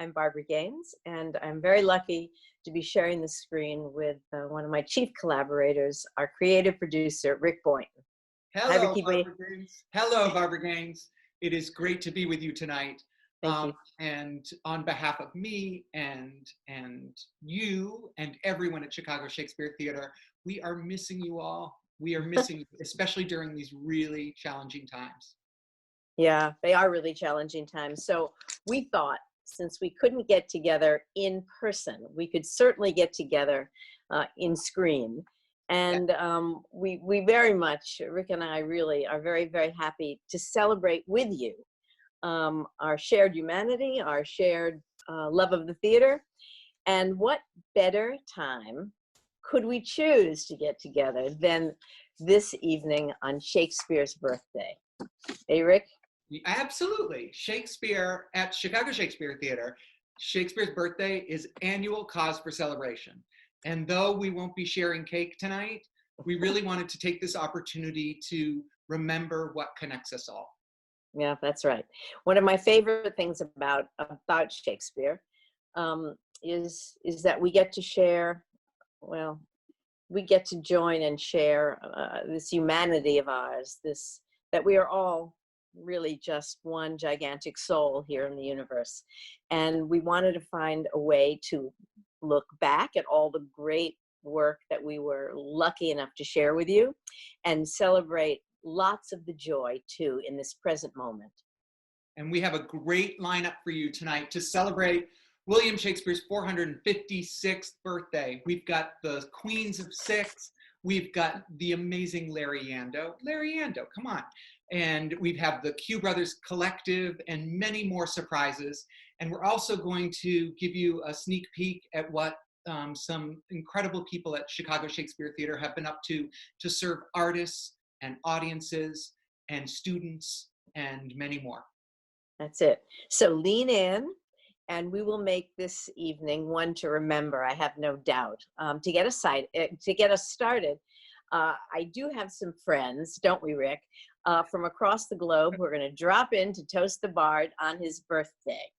I'm Barbara Gaines, and I'm very lucky to be sharing the screen with one of my chief collaborators, our creative producer, Rick Boynton. Hello, Barbara Gaines. Hello, Barbara Gaines. It is great to be with you tonight. Thank you. And on behalf of me and you and everyone at Chicago Shakespeare Theater, we are missing you all. We are missing you, especially during these really challenging times. Yeah, they are really challenging times. So we thought, since we couldn't get together in person, we could certainly get together in screen. And we very much, Rick and I really are very, very happy to celebrate with you our shared humanity, our shared love of the theater. And what better time could we choose to get together than this evening on Shakespeare's birthday? Hey, Rick? Absolutely. Shakespeare at Chicago Shakespeare Theater, Shakespeare's birthday is annual cause for celebration. And though we won't be sharing cake tonight, we really wanted to take this opportunity to remember what connects us all. Yeah, that's right. One of my favorite things about Shakespeare is that we get to share, well, we get to join and share this humanity of ours, that we are all really just one gigantic soul here in the universe. And we wanted to find a way to look back at all the great work that we were lucky enough to share with you and celebrate lots of the joy too in this present moment. And we have a great lineup for you tonight to celebrate William Shakespeare's 456th birthday. We've got the Queens of Six. We've got the amazing Larry Yando. Larry Yando, come on. And we have the Q Brothers Collective and many more surprises. And we're also going to give you a sneak peek at what some incredible people at Chicago Shakespeare Theater have been up to serve artists and audiences and students and many more. That's it. So lean in, and we will make this evening one to remember, I have no doubt. To get us started, I do have some friends, don't we, Rick, from across the globe who are going to drop in to toast the bard on his birthday.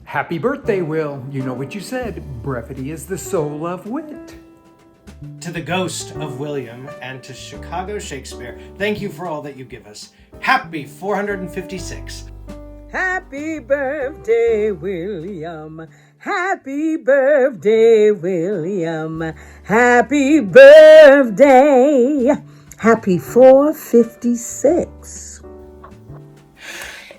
Happy birthday, Will. You know what you said. Brevity is the soul of wit. To the ghost of William and to Chicago Shakespeare, thank you for all that you give us. Happy 456. Happy birthday, William. Happy birthday, William. Happy birthday. Happy 456.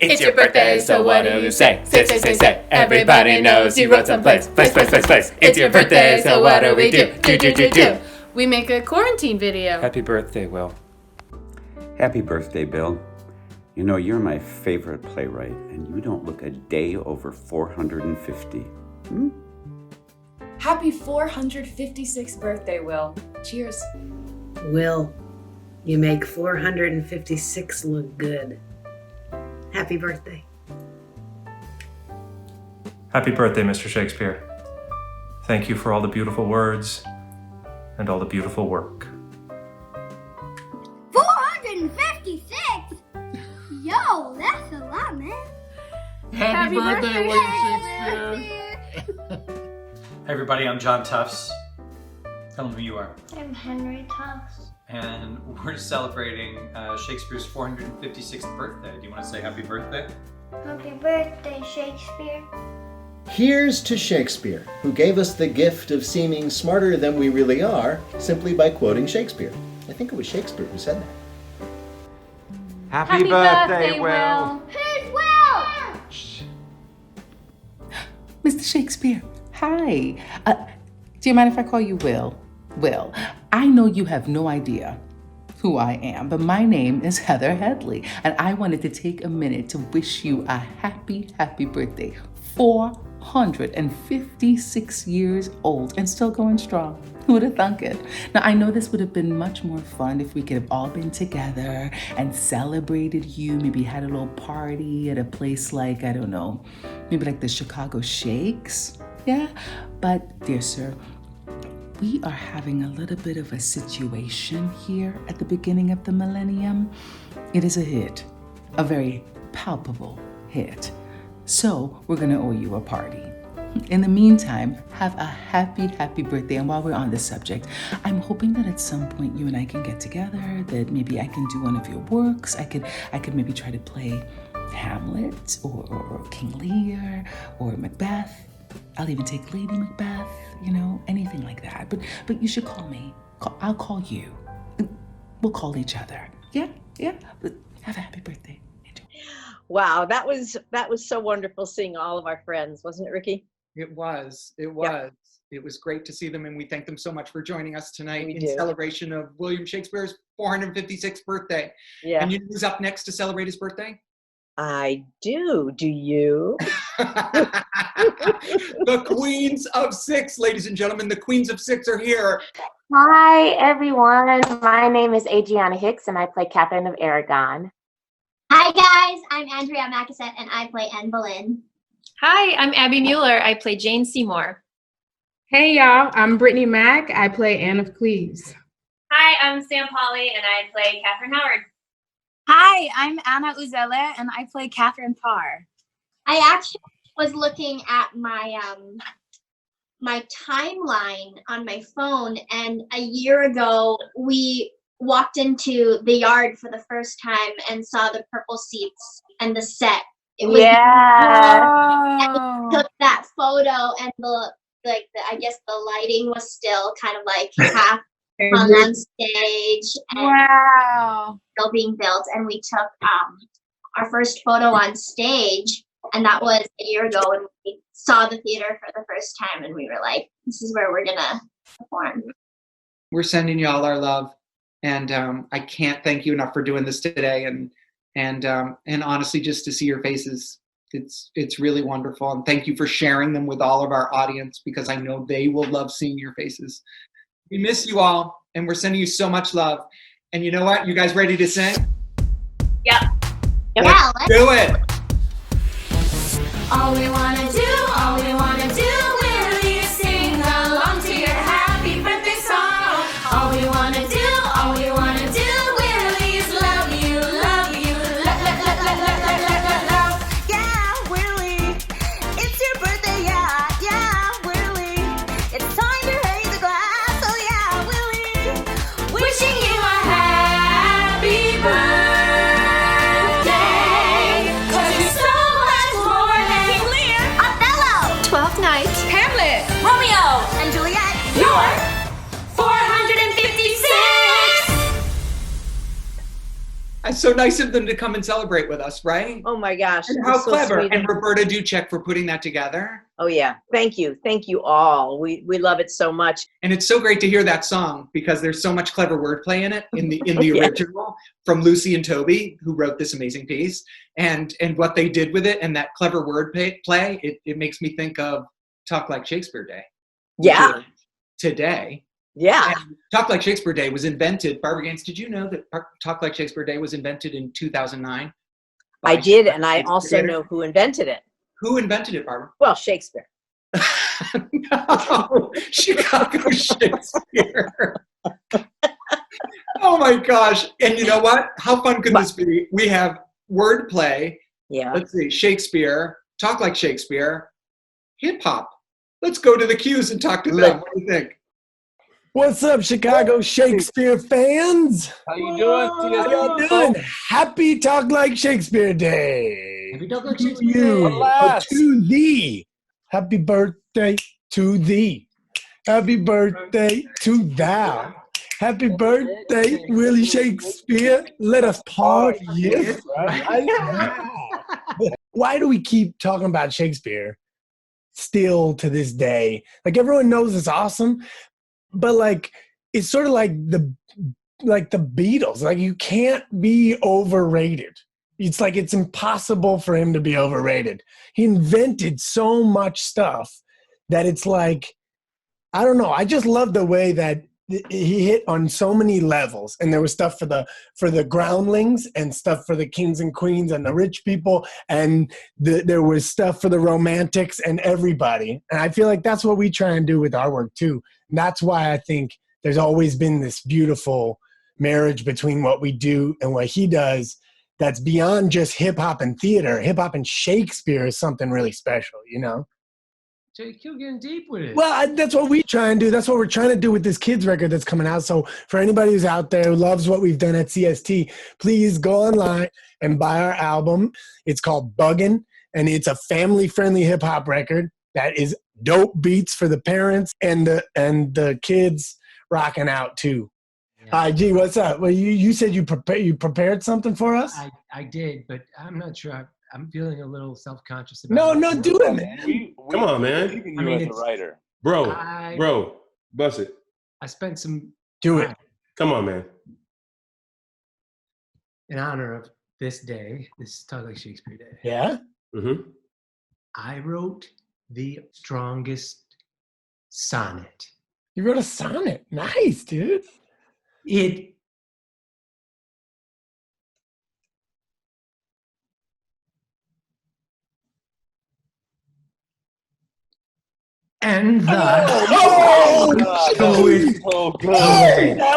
It's your birthday, so what do you say? Say. Everybody knows you wrote some place. It's your birthday, so what do we do? Do. We make a quarantine video. Happy birthday, Will. Happy birthday, Bill. You know, you're my favorite playwright, and you don't look a day over 450. Happy 456th birthday, Will. Cheers. Will, you make 456 look good. Happy birthday. Happy birthday, Mr. Shakespeare. Thank you for all the beautiful words and all the beautiful work. 456? Yo, that's a lot, man. Happy birthday, William Shakespeare. Hey everybody, I'm John Tufts. Tell them who you are. I'm Henry Tufts. And we're celebrating Shakespeare's 456th birthday. Do you want to say happy birthday? Happy birthday, Shakespeare. Here's to Shakespeare, who gave us the gift of seeming smarter than we really are simply by quoting Shakespeare. I think it was Shakespeare who said that. Happy birthday, Will. Who's Will? Shh. Mr. Shakespeare, hi. Do you mind if I call you Will? Will, I know you have no idea who I am, but my name is Heather Headley, and I wanted to take a minute to wish you a happy, happy birthday. 456 years old and still going strong. Who would have thunk it? Now, I know this would have been much more fun if we could have all been together and celebrated you, maybe had a little party at a place like, I don't know, maybe like the Chicago Shakes, yeah? But, dear sir, we are having a little bit of a situation here at the beginning of the millennium. It is a hit, a very palpable hit. So we're gonna owe you a party. In the meantime, have a happy birthday. And while we're on this subject, I'm hoping that at some point you and I can get together, that maybe I can do one of your works. I could maybe try to play Hamlet or King Lear or Macbeth. I'll even take Lady Macbeth, anything like that. But you should call me. I'll call you. We'll call each other. Yeah. But have a happy birthday. Wow, that was so wonderful seeing all of our friends, wasn't it, Ricky? It was. Yeah. It was great to see them, and we thank them so much for joining us tonight We in do. celebration of William Shakespeare's 456th birthday. Yeah. And you know who's up next to celebrate his birthday? I do. Do you? The Queens of Six, ladies and gentlemen. The Queens of Six are here. Hi, everyone. My name is Adriana Hicks, and I play Catherine of Aragon. Hi guys, I'm Andrea Macasette and I play Anne Boleyn. Hi, I'm Abby Mueller. I play Jane Seymour. Hey y'all, I'm Brittany Mack. I play Anne of Cleves. Hi, I'm Sam Polly and I play Catherine Howard. Hi, I'm Anna Uzele and I play Catherine Parr. I actually was looking at my my timeline on my phone, and a year ago we walked into the yard for the first time and saw the purple seats and the set. It was and we took that photo, and I guess the lighting was still kind of like half on stage and still being built, and we took our first photo on stage, and that was a year ago when we saw the theater for the first time, and we were like, this is where we're gonna perform. We're sending you all our love. And I can't thank you enough for doing this today, and honestly, just to see your faces, it's really wonderful. And thank you for sharing them with all of our audience, because I know they will love seeing your faces. We miss you all, and we're sending you so much love. And you know what? You guys ready to sing? Yep. Let's do it. All we wanna do, Willie, is sing along to your happy birthday song. All we wanna do, Willie, is love you, love. Yeah, Willie, it's your birthday, yeah, Willie. It's time to raise the glass, oh yeah, Willie. Wishing you a happy birthday, 'cause you're so much more than King Lear, Othello, Twelfth Night, Hamlet, Romeo, and Juliet. you're 456. It's so nice of them to come and celebrate with us, right? Oh my gosh. And it how was so clever. sweet. And Roberta Duchek for putting that together. Oh yeah. Thank you all. We love it so much. And it's so great to hear that song, because there's so much clever wordplay in it, in the Yes. original, from Lucy and Toby, who wrote this amazing piece, and what they did with it, and that clever wordplay. It makes me think of Talk Like Shakespeare Day. Yeah. Today. Yeah. And Talk Like Shakespeare Day was invented. Barbara Gaines, did you know that Talk Like Shakespeare Day was invented in 2009? I did, and I also know who invented it. Who invented it, Barbara? Well, Shakespeare. No, Chicago Shakespeare. Oh my gosh. And you know what? How fun could this be? We have wordplay. Yeah. Let's see. Shakespeare. Talk Like Shakespeare. Hip hop. Let's go to the cues and talk to them. What do you think? What's up, Chicago Shakespeare fans? How you doing? How y'all doing? Happy Talk Like Shakespeare Day. Happy Talk Like To Shakespeare you, Day. or to thee. Happy birthday to thee. Happy birthday to thou. Happy birthday, Willie Shakespeare. Let us party. Yes, right? Why do we keep talking about Shakespeare still to this day? Like, everyone knows it's awesome, but like, it's sort of like the Beatles. Like, you can't be overrated. It's like, it's impossible for him to be overrated. He invented so much stuff that it's like, I don't know. I just love the way that he hit on so many levels, and there was stuff for the groundlings and stuff for the kings and queens and the rich people, and there was stuff for the romantics and everybody. And I feel like that's what we try and do with our work too. And that's why I think there's always been this beautiful marriage between what we do and what he does. that's beyond just hip hop and theater. Hip hop and Shakespeare is something really special, you know? Jake, you're getting deep with it. Well, that's what we try and do. That's what we're trying to do with this kids record that's coming out. So for anybody who's out there who loves what we've done at CST, please go online and buy our album. It's called Buggin', and it's a family-friendly hip-hop record that is dope beats for the parents and the kids rocking out too. Yeah. G, what's up? Well, you said you prepared something for us? I did, but I'm not sure. I'm feeling a little self-conscious about it. No, do it, man. Come on, man. I mean, as a writer. Bro, bust it. I spent some Do time it. Come on, man. in honor of this day, this Talk Like Shakespeare Day. Yeah? Mm-hmm. I wrote the strongest sonnet. You wrote a sonnet. Nice, dude. And the that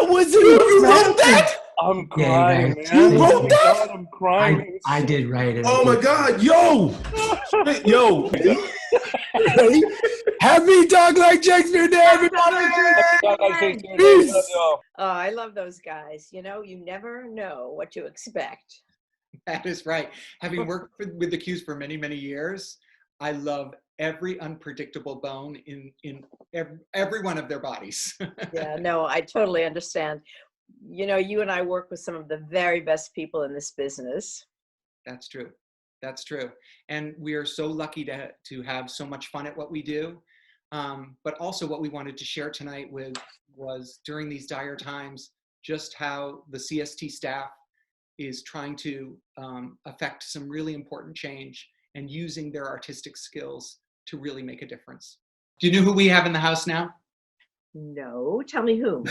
was it. You wrote that? I'm crying, man. You wrote that? I'm crying. I did write it. Oh my God, yo! Yo! Ready? Happy Talk Like Shakespeare Day, everybody! Peace! Oh, I love those guys. You know, you never know what to expect. That is right. Having worked with the Qs for many, many years, I love every unpredictable bone in every one of their bodies. Yeah, no, I totally understand. You know, you and I work with some of the very best people in this business. That's true. That's true. And we are so lucky to have so much fun at what we do. But also what we wanted to share tonight was during these dire times, just how the CST staff is trying to affect some really important change and using their artistic skills to really make a difference. Do you know who we have in the house now? No, tell me who.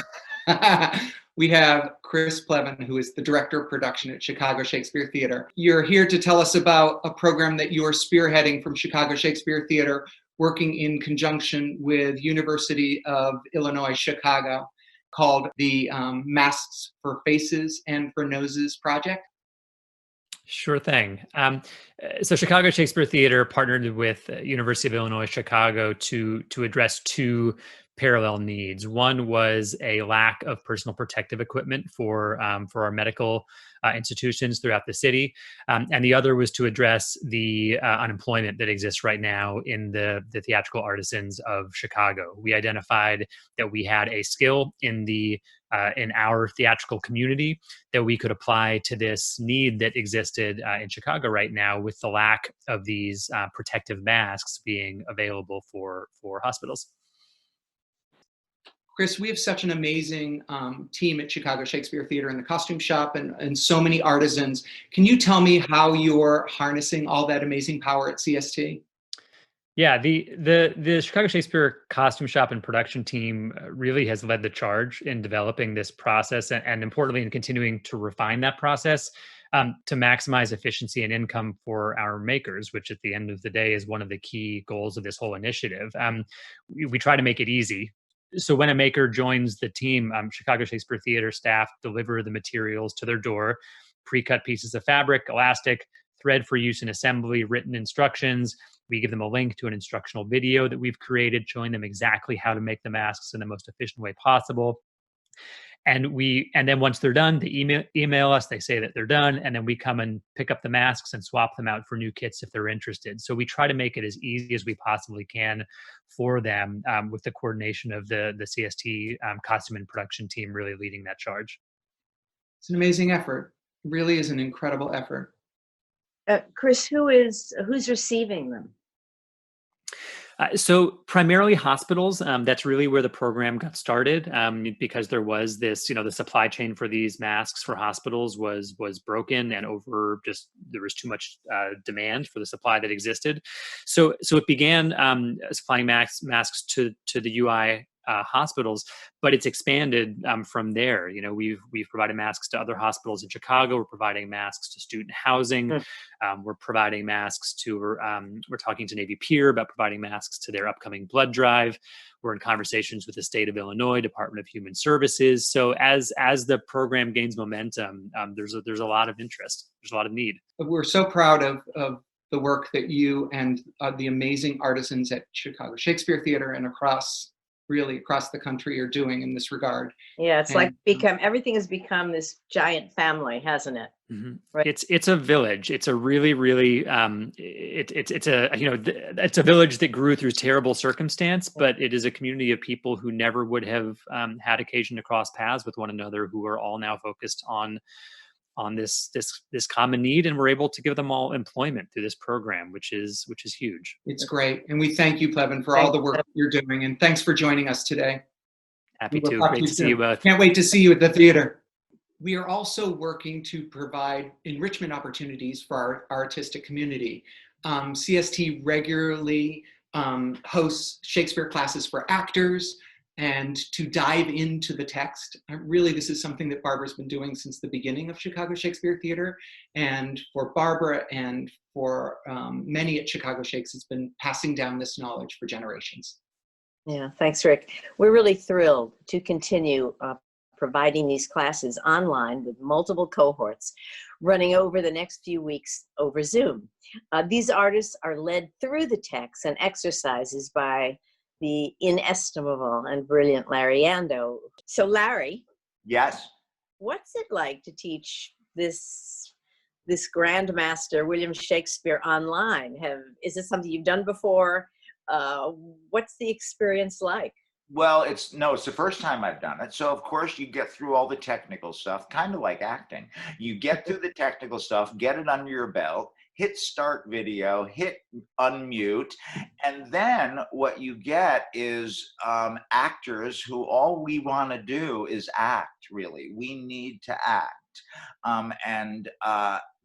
We have Chris Plevin, who is the director of production at Chicago Shakespeare Theater. You're here to tell us about a program that you're spearheading from Chicago Shakespeare Theater, working in conjunction with University of Illinois, Chicago, called the Masks for Faces and for Noses project. Sure thing. So Chicago Shakespeare Theater partnered with University of Illinois, Chicago to address two parallel needs. One was a lack of personal protective equipment for our medical institutions throughout the city, and the other was to address the unemployment that exists right now in the theatrical artisans of Chicago. We identified that we had a skill in our theatrical community that we could apply to this need that existed in Chicago right now, with the lack of these protective masks being available for hospitals. Chris, we have such an amazing team at Chicago Shakespeare Theater in the costume shop and so many artisans. Can you tell me how you're harnessing all that amazing power at CST? Yeah, the Chicago Shakespeare costume shop and production team really has led the charge in developing this process and importantly in continuing to refine that process to maximize efficiency and income for our makers, which at the end of the day is one of the key goals of this whole initiative. We try to make it easy. So when a maker joins the team, Chicago Shakespeare Theater staff deliver the materials to their door, pre-cut pieces of fabric, elastic, thread for use in assembly, written instructions. We give them a link to an instructional video that we've created showing them exactly how to make the masks in the most efficient way possible. And then once they're done, they email us, they say that they're done, and then we come and pick up the masks and swap them out for new kits if they're interested. So we try to make it as easy as we possibly can for them, with the coordination of the CST costume and production team really leading that charge. It's an amazing effort. It really is an incredible effort. Chris, who's receiving them? So primarily hospitals, that's really where the program got started, because there was this, the supply chain for these masks for hospitals was broken and there was too much demand for the supply that existed. So it began supplying masks to the UI hospitals, but it's expanded from there. You know, we've provided masks to other hospitals in Chicago. We're providing masks to student housing. We're providing masks to, we're talking to Navy Pier about providing masks to their upcoming blood drive. We're in conversations with the state of Illinois Department of Human Services. So as the program gains momentum, there's a lot of interest. There's a lot of need. We're so proud of the work that you and the amazing artisans at Chicago Shakespeare Theater and across the country are doing in this regard. Yeah, it's like everything has become this giant family, hasn't it? Mm-hmm. Right. It's a village. It's a really it's a village that grew through terrible circumstance, but it is a community of people who never would have had occasion to cross paths with one another, who are all now focused on this common need, and we're able to give them all employment through this program, which is huge. It's great, and we thank you, Plevin, for all the work you're doing, and thanks for joining us today. Happy to. Great to see you both. Can't wait to see you at the theater. We are also working to provide enrichment opportunities for our artistic community. CST regularly hosts Shakespeare classes for actors, and to dive into the text. Really, this is something that Barbara's been doing since the beginning of Chicago Shakespeare Theater. And for Barbara and for many at Chicago Shakes, it's been passing down this knowledge for generations. Yeah, thanks, Rick. We're really thrilled to continue providing these classes online with multiple cohorts running over the next few weeks over Zoom. These artists are led through the text and exercises by the inestimable and brilliant Larry Ando. So Larry. Yes. What's it like to teach this grandmaster William Shakespeare online? Is this something you've done before? What's the experience like? Well, it's the first time I've done it. So of course you get through all the technical stuff, kind of like acting. You get through the technical stuff, get it under your belt, hit start video, hit unmute, and then what you get is actors who all we want to do is act, really. We need to act.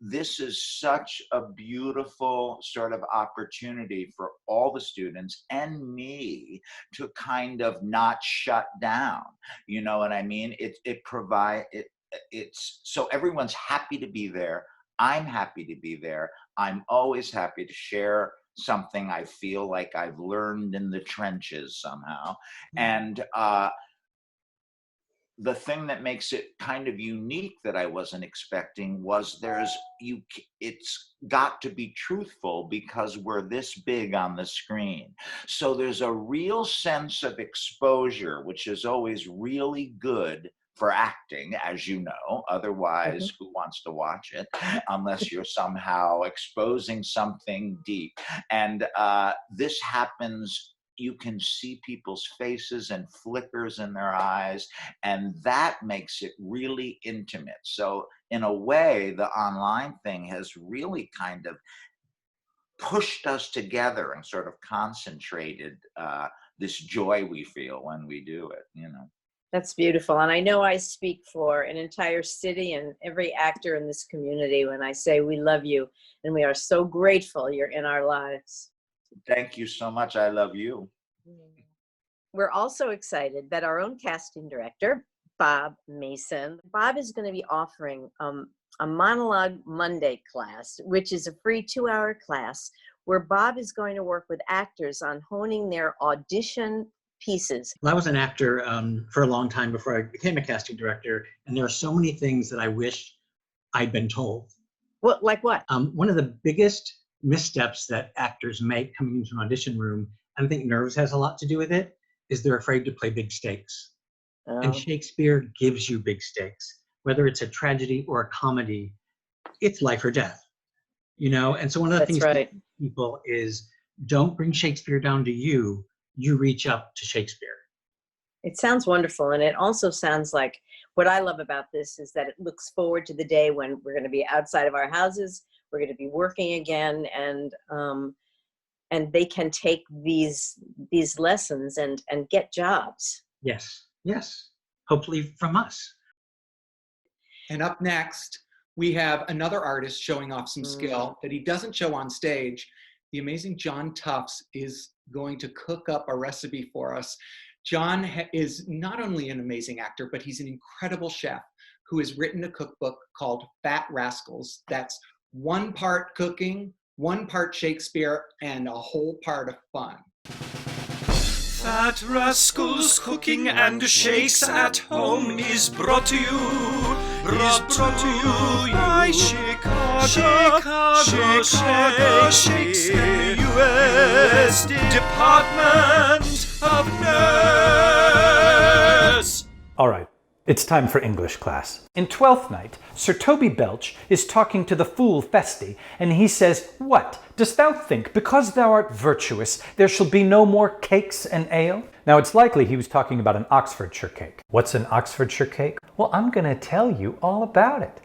This is such a beautiful sort of opportunity for all the students and me to kind of not shut down. You know what I mean? It's so everyone's happy to be there. I'm happy to be there. I'm always happy to share something I feel like I've learned in the trenches somehow. And the thing that makes it kind of unique that I wasn't expecting was it's got to be truthful because we're this big on the screen. So there's a real sense of exposure, which is always really good for acting, as you know. Otherwise, who wants to watch it unless you're somehow exposing something deep? And this happens. You can see people's faces and flickers in their eyes, and that makes it really intimate. So in a way, the online thing has really kind of pushed us together and sort of concentrated this joy we feel when we do it, you know. That's beautiful. And I know I speak for an entire city and every actor in this community when I say we love you and we are so grateful you're in our lives. Thank you so much. I love you. We're also excited that our own casting director, Bob Mason, Bob is going to be offering a Monologue Monday class, which is a free 2-hour class where Bob is going to work with actors on honing their audition pieces. Well, I was an actor for a long time before I became a casting director, and there are so many things that I wish I'd been told. What, like what? One of the biggest missteps that actors make coming into an audition room, and I think nerves has a lot to do with it, is they're afraid to play big stakes. And Shakespeare gives you big stakes. Whether it's a tragedy or a comedy, it's life or death. You know, and so one of the things that people is don't bring Shakespeare down to you, you reach up to Shakespeare. It sounds wonderful. And it also sounds like what I love about this is that it looks forward to the day when we're going to be outside of our houses, we're going to be working again, and they can take these lessons and get jobs. Yes, yes. Hopefully from us. And up next, we have another artist showing off some skill that he doesn't show on stage. The amazing John Tufts is going to cook up a recipe for us John is not only an amazing actor, but he's an incredible chef who has written a cookbook called Fat Rascals. That's 1 part cooking, 1 part Shakespeare, and a whole part of fun. Fat Rascals Cooking and Shakes at Home is brought to you by Chicago Shakespeare, U.S. Department of Nurse. All right, it's time for English class. In 12th night, Sir Toby Belch is talking to the fool Feste, and he says, "What, dost thou think, because thou art virtuous, there shall be no more cakes and ale?" Now, it's likely he was talking about an Oxfordshire cake. What's an Oxfordshire cake? Well, I'm going to tell you all about it.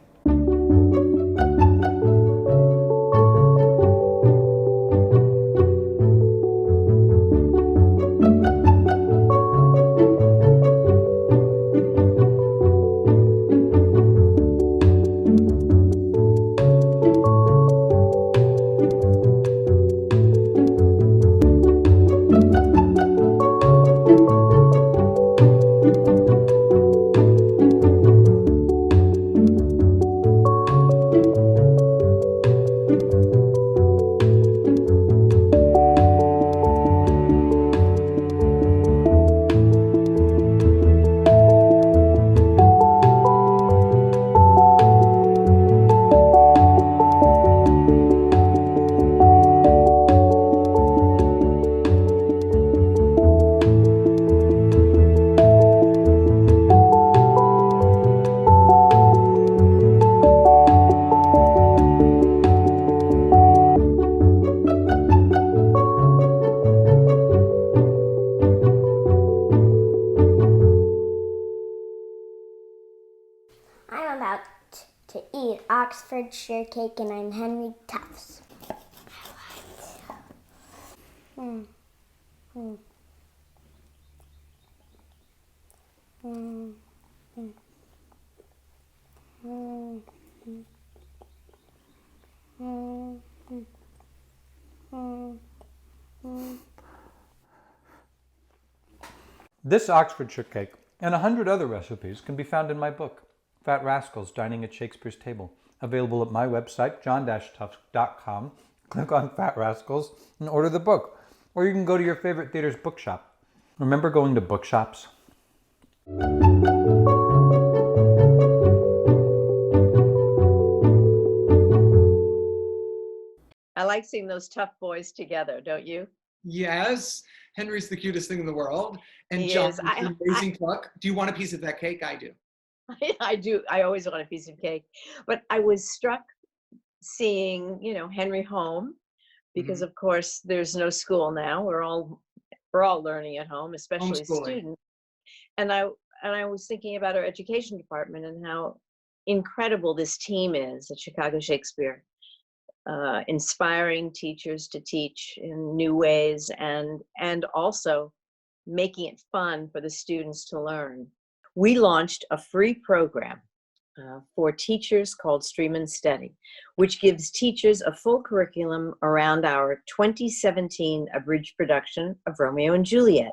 I'm about to eat Oxfordshire cake and I'm Henry Tufts. This Oxfordshire cake and 100 other recipes can be found in my book, Fat Rascals Dining at Shakespeare's Table, available at my website, john-tufts.com. Click on Fat Rascals and order the book. Or you can go to your favorite theater's bookshop. Remember going to bookshops? I like seeing those tough boys together, don't you? Yes, Henry's the cutest thing in the world. And He John's is. an amazing cook. Do you want a piece of that cake? I do. I do. I always want a piece of cake. But I was struck seeing, Henry home because of course there's no school now. We're all learning at home, especially students. And I was thinking about our education department and how incredible this team is at Chicago Shakespeare. Inspiring teachers to teach in new ways and also making it fun for the students to learn. We launched a free program for teachers called Stream and Steady, which gives teachers a full curriculum around our 2017 abridged production of Romeo and Juliet,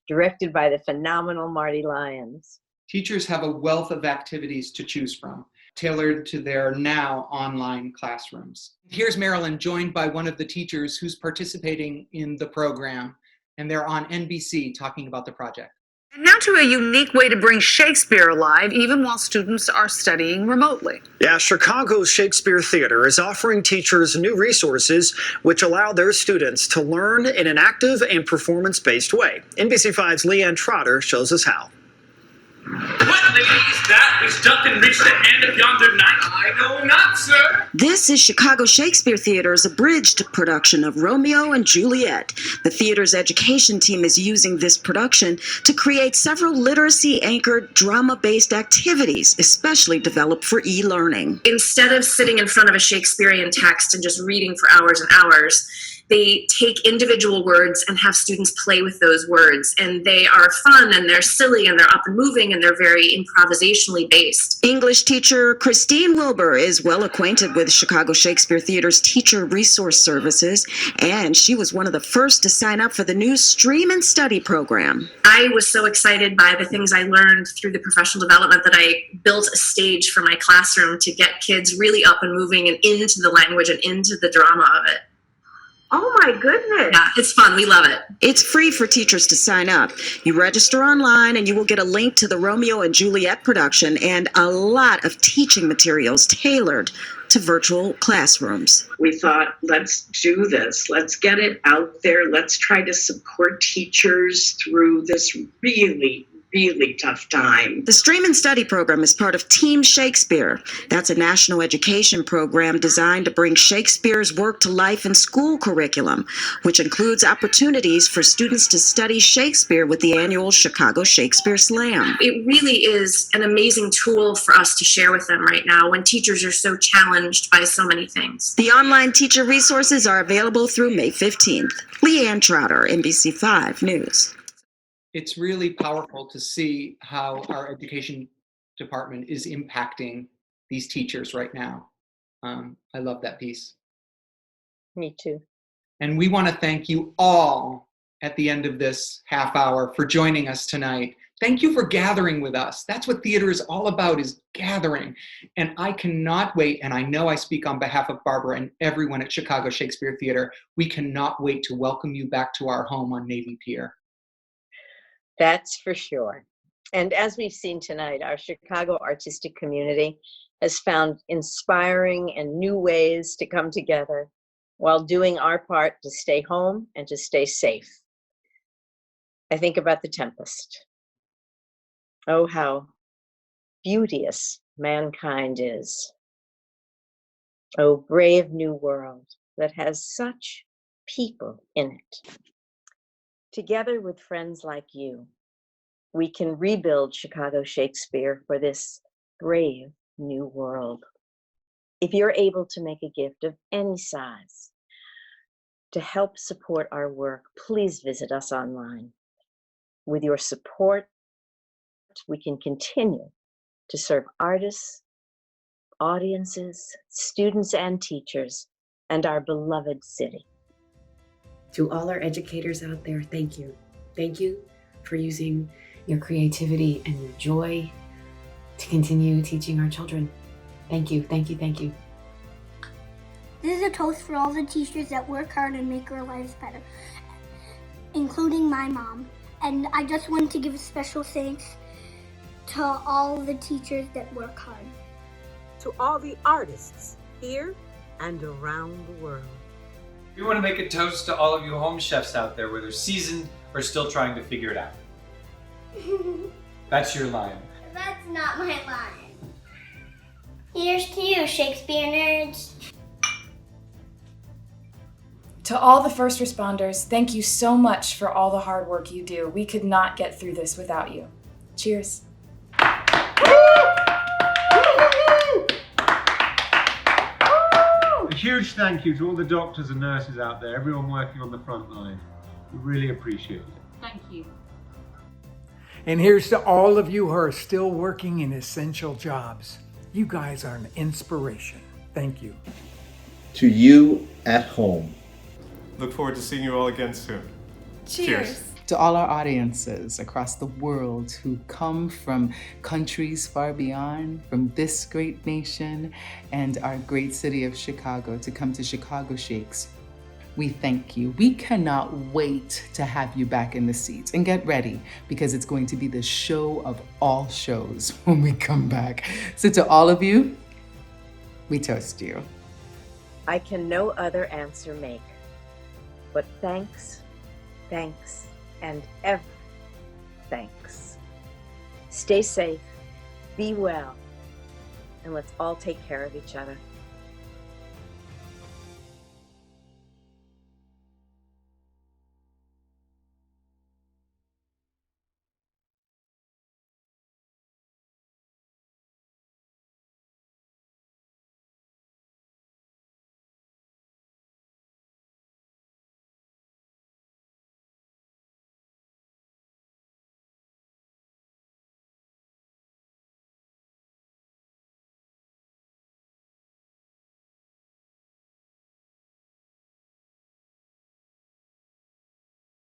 directed by the phenomenal Marty Lyons. Teachers have a wealth of activities to choose from, tailored to their now online classrooms. Here's Marilyn, joined by one of the teachers who's participating in the program, and they're on NBC talking about the project. And now to a unique way to bring Shakespeare alive, even while students are studying remotely. Yeah, Chicago's Shakespeare Theater is offering teachers new resources which allow their students to learn in an active and performance-based way. NBC5's Leanne Trotter shows us how. What lady is that which doth enrich the hand of yonder knight? I know not, sir. This is Chicago Shakespeare Theater's abridged production of Romeo and Juliet. The theater's education team is using this production to create several literacy-anchored, drama-based activities, especially developed for e-learning. Instead of sitting in front of a Shakespearean text and just reading for hours and hours, They take individual words and have students play with those words. And they are fun and they're silly and they're up and moving and they're very improvisationally based. English teacher Christine Wilbur is well acquainted with Chicago Shakespeare Theater's Teacher Resource Services, and she was one of the first to sign up for the new Stream and Study program. I was so excited by the things I learned through the professional development that I built a stage for my classroom to get kids really up and moving and into the language and into the drama of it. Oh my goodness. Yeah, it's fun. We love it. It's free for teachers to sign up. You register online and you will get a link to the Romeo and Juliet production and a lot of teaching materials tailored to virtual classrooms. We thought, let's do this. Let's get it out there. Let's try to support teachers through this really tough time. The Stream and Study program is part of Team Shakespeare. That's a national education program designed to bring Shakespeare's work to life in school curriculum, which includes opportunities for students to study Shakespeare with the annual Chicago Shakespeare Slam. It really is an amazing tool for us to share with them right now when teachers are so challenged by so many things. The online teacher resources are available through May 15th. Leanne Trotter, NBC5 News. It's really powerful to see how our education department is impacting these teachers right now. I love that piece. Me too. And we want to thank you all at the end of this half hour for joining us tonight. Thank you for gathering with us. That's what theater is all about, is gathering. And I cannot wait, and I know I speak on behalf of Barbara and everyone at Chicago Shakespeare Theater, we cannot wait to welcome you back to our home on Navy Pier. That's for sure. And as we've seen tonight, our Chicago artistic community has found inspiring and new ways to come together while doing our part to stay home and to stay safe. I think about The Tempest. Oh, how beauteous mankind is. Oh, brave new world that has such people in it. Together with friends like you, we can rebuild Chicago Shakespeare for this brave new world. If you're able to make a gift of any size to help support our work, please visit us online. With your support, we can continue to serve artists, audiences, students, and teachers, and our beloved city. To all our educators out there, thank you. Thank you for using your creativity and your joy to continue teaching our children. Thank you, thank you, thank you. This is a toast for all the teachers that work hard and make our lives better, including my mom. And I just wanted to give a special thanks to all the teachers that work hard. To all the artists here and around the world. We want to make a toast to all of you home chefs out there, whether seasoned or still trying to figure it out. That's your line. That's not my line. Here's to you, Shakespeare nerds. To all the first responders, thank you so much for all the hard work you do. We could not get through this without you. Cheers. A huge thank you to all the doctors and nurses out there, everyone working on the front line. We really appreciate it. Thank you. And here's to all of you who are still working in essential jobs. You guys are an inspiration. Thank you. To you at home. Look forward to seeing you all again soon. Cheers. To all our audiences across the world who come from countries far beyond, from this great nation and our great city of Chicago to come to Chicago Shakes, we thank you. We cannot wait to have you back in the seats. And get ready, because it's going to be the show of all shows when we come back. So to all of you, we toast you. I can no other answer make, but thanks, thanks, and ever thanks. Stay safe, be well, and let's all take care of each other.